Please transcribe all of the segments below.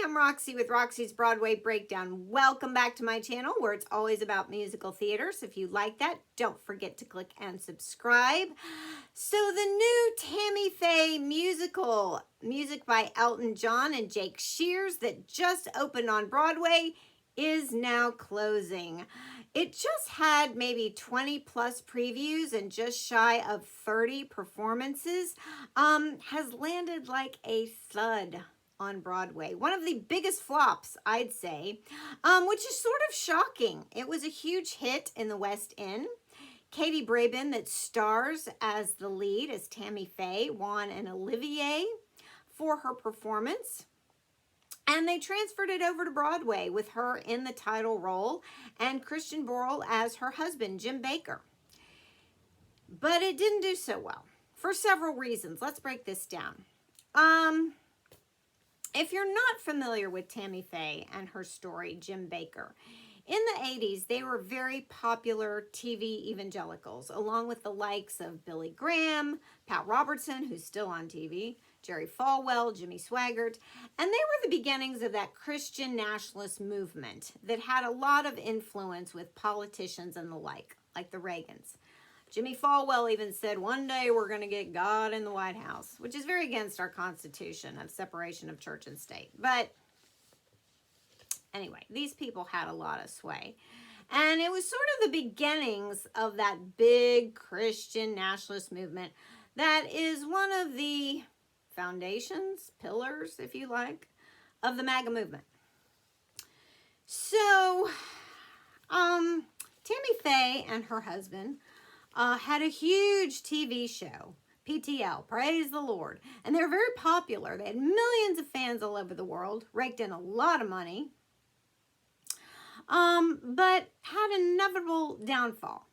I'm Roxie with Roxie's Broadway Breakdown. Welcome back to my channel where it's always about musical theater. So if you like that, don't forget to click and subscribe. So the new Tammy Faye musical, music by Elton John and Jake Shears that just opened on Broadway, is now closing. It just had maybe 20 plus previews and just shy of 30 performances. Has landed like a thud on Broadway. One of the biggest flops, I'd say, which is sort of shocking. It was a huge hit in the West End. Katie Brabin, that stars as the lead as Tammy Faye, won an Olivier for her performance. And they transferred it over to Broadway with her in the title role and Christian Borle as her husband, Jim Bakker. But it didn't do so well for several reasons. Let's break this down. If you're not familiar with Tammy Faye and her story, Jim Bakker, in the 80s, they were very popular TV evangelicals, along with the likes of Billy Graham, Pat Robertson, who's still on TV, Jerry Falwell, Jimmy Swaggart, and they were the beginnings of that Christian nationalist movement that had a lot of influence with politicians and the like the Reagans. Jimmy Falwell even said, one day we're going to get God in the White House, which is very against our Constitution of separation of church and state. But anyway, these people had a lot of sway. And it was sort of the beginnings of that big Christian nationalist movement that is one of the foundations, pillars, if you like, of the MAGA movement. So, Tammy Faye and her husband had a huge TV show, PTL, Praise the Lord. And they were very popular. They had millions of fans all over the world, raked in a lot of money, but had an inevitable downfall.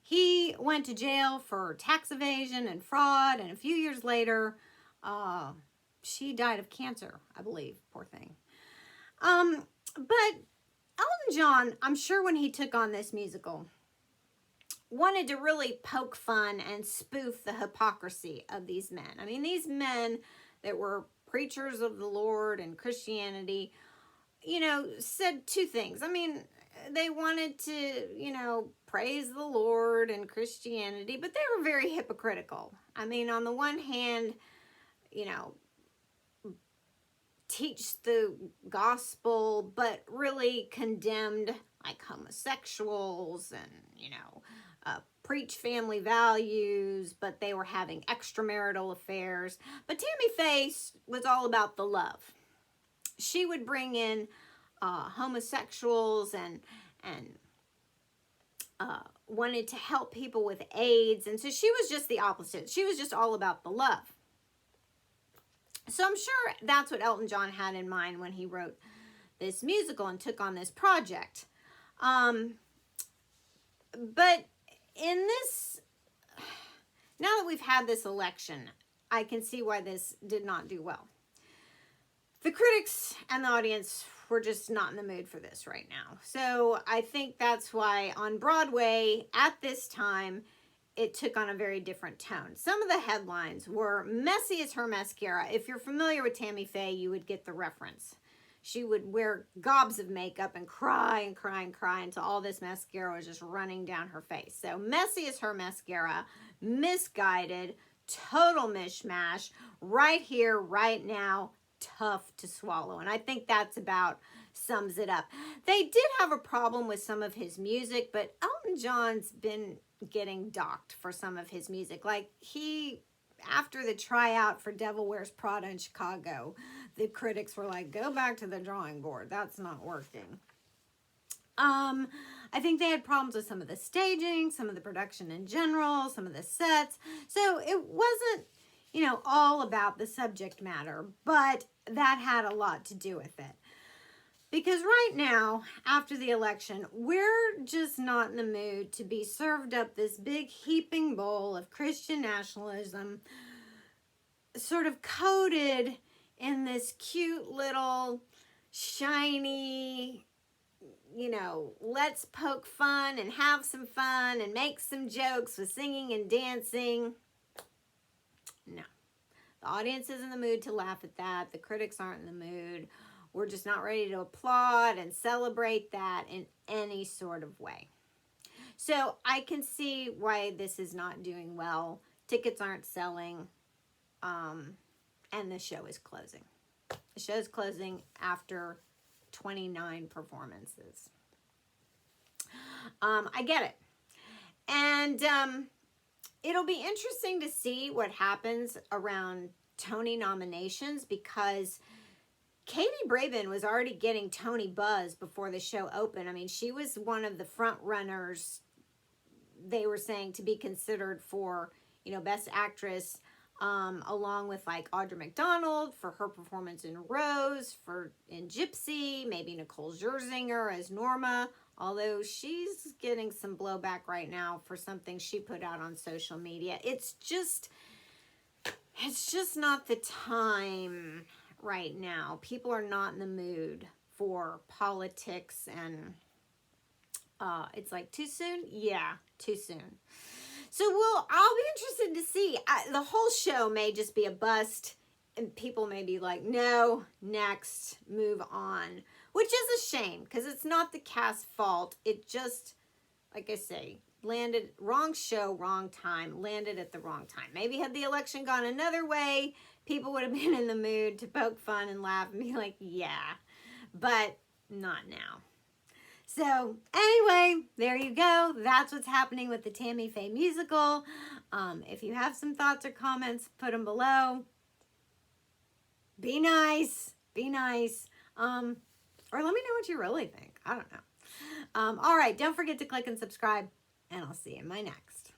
He went to jail for tax evasion and fraud, and a few years later, she died of cancer, I believe, poor thing. But Elton John, I'm sure when he took on this musical, wanted to really poke fun and spoof the hypocrisy of these men. I mean, these men that were preachers of the Lord and Christianity, said two things. I mean, they wanted to, praise the Lord and Christianity, but they were very hypocritical. I mean, on the one hand, teach the gospel, but really condemned like homosexuals and, preach family values, but they were having extramarital affairs. But Tammy Faye was all about the love. She would bring in homosexuals and wanted to help people with AIDS. And so she was just the opposite. She was just all about the love. So I'm sure that's what Elton John had in mind when he wrote this musical and took on this project. But in this, now that we've had this election, I can see why this did not do well. The critics and the audience were just not in the mood for this right now. So I think that's why on Broadway at this time, it took on a very different tone. Some of the headlines were messy as her mascara. If you're familiar with Tammy Faye, you would get the reference. She would wear gobs of makeup and cry and cry and cry until all this mascara was just running down her face. So messy as her mascara, misguided, total mishmash, right here, right now, tough to swallow. And I think that's about sums it up. They did have a problem with some of his music, but Elton John's been getting docked for some of his music. Like after the tryout for Devil Wears Prada in Chicago, the critics were like, go back to the drawing board. That's not working. I think they had problems with some of the staging, some of the production in general, some of the sets. So it wasn't, all about the subject matter, but that had a lot to do with it. Because right now, after the election, we're just not in the mood to be served up this big heaping bowl of Christian nationalism, sort of coated in this cute little shiny, let's poke fun and have some fun and make some jokes with singing and dancing. No. The audience is in the mood to laugh at that. The critics aren't in the mood. we're just not ready to applaud and celebrate that in any sort of way. So I can see why this is not doing well. Tickets aren't selling, and the show is closing. The show is closing after 29 performances. I get it. And it'll be interesting to see what happens around Tony nominations, because Katie Braben was already getting Tony buzz before the show opened. I mean, she was one of the front runners, they were saying, to be considered for, you know, Best Actress, along with like Audra McDonald for her performance in Rose, in Gypsy, maybe Nicole Scherzinger as Norma, although she's getting some blowback right now for something she put out on social media. It's just not the time right now. People are not in the mood for politics, and it's like, too soon? Yeah, too soon. So I'll be interested to see. The whole show may just be a bust, and people may be like, no, next, move on. Which is a shame, because it's not the cast's fault. It just, like I say, landed, wrong show, wrong time, landed at the wrong time. Maybe had the election gone another way, people would have been in the mood to poke fun and laugh and be like, yeah, but not now. So anyway, there you go. That's what's happening with the Tammy Faye musical. If you have some thoughts or comments, put them below. Be nice. Be nice. Or let me know what you really think. I don't know. All right. Don't forget to click and subscribe, and I'll see you in my next.